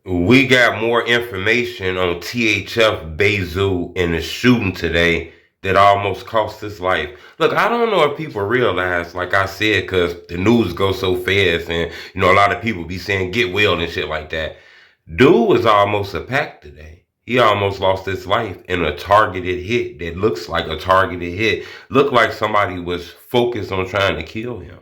We got more information on THF Bayzoo in the shooting today that almost cost his life. Look, I don't know if people realize, like I said, because the news goes so fast and, a lot of people be saying get well and shit like that. Dude was almost a pack today. He almost lost his life in a targeted hit that looks like a targeted hit. Looked like somebody was focused on trying to kill him.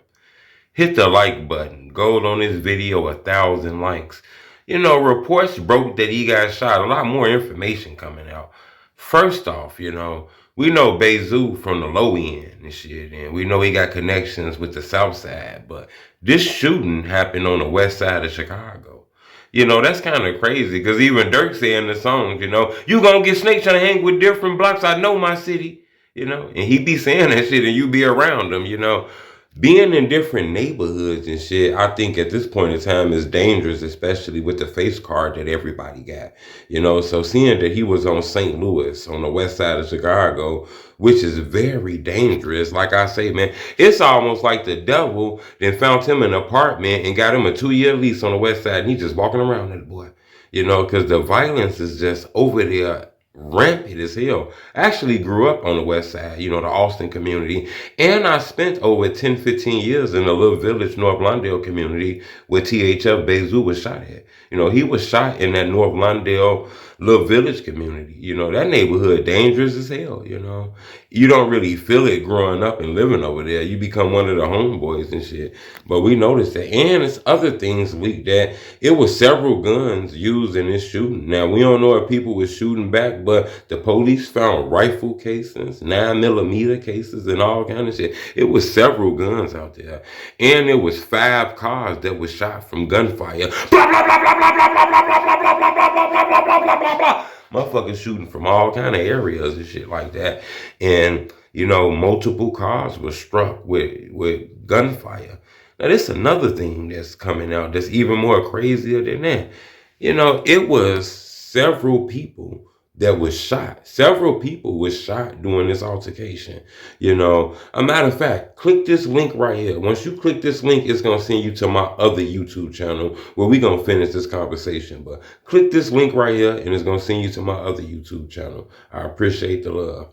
Hit the like button. Gold on this video, 1,000 likes. Reports broke that he got shot. A lot more information coming out. First off, we know Bayzoo from the low end and shit, and we know he got connections with the south side, but this shooting happened on the west side of Chicago. That's kind of crazy, because even Dirk said in the songs, you gonna get snakes trying to hang with different blocks. I know my city, and he be saying that shit and you be around him, being in different neighborhoods and shit, I think at this point in time is dangerous, especially with the face card that everybody got. So seeing that he was on St. Louis, on the west side of Chicago, which is very dangerous. Like I say, man, it's almost like the devil then found him an apartment and got him a 2-year lease on the west side, and he's just walking around that boy. Because the violence is just over there rampant as hell. I actually grew up on the west side, the Austin community, and I spent over 10, 15 years in a little village, North Lawndale community, where THF Bayzoo was shot at. He was shot in that North Lawndale little village community. That neighborhood dangerous as hell, You don't really feel it growing up and living over there. You become one of the homeboys and shit. But we noticed that. And it's other things leaked that it was several guns used in this shooting. Now, we don't know if people were shooting back, but the police found rifle casings, 9mm cases, and all kind of shit. It was several guns out there. And there was 5 cars that were shot from gunfire. Blah, blah, blah, blah, blah, blah, blah, blah, blah, blah, blah, blah, blah, blah, blah, blah, blah, blah, blah. Motherfuckers shooting from all kind of areas and shit like that. And, multiple cars were struck with gunfire. Now, this is another thing that's coming out that's even more crazier than that. It was several people that was shot. Several people was shot during this altercation. A matter of fact, click this link right here. Once you click this link, it's going to send you to my other YouTube channel where we're going to finish this conversation. But click this link right here and it's going to send you to my other YouTube channel. I appreciate the love.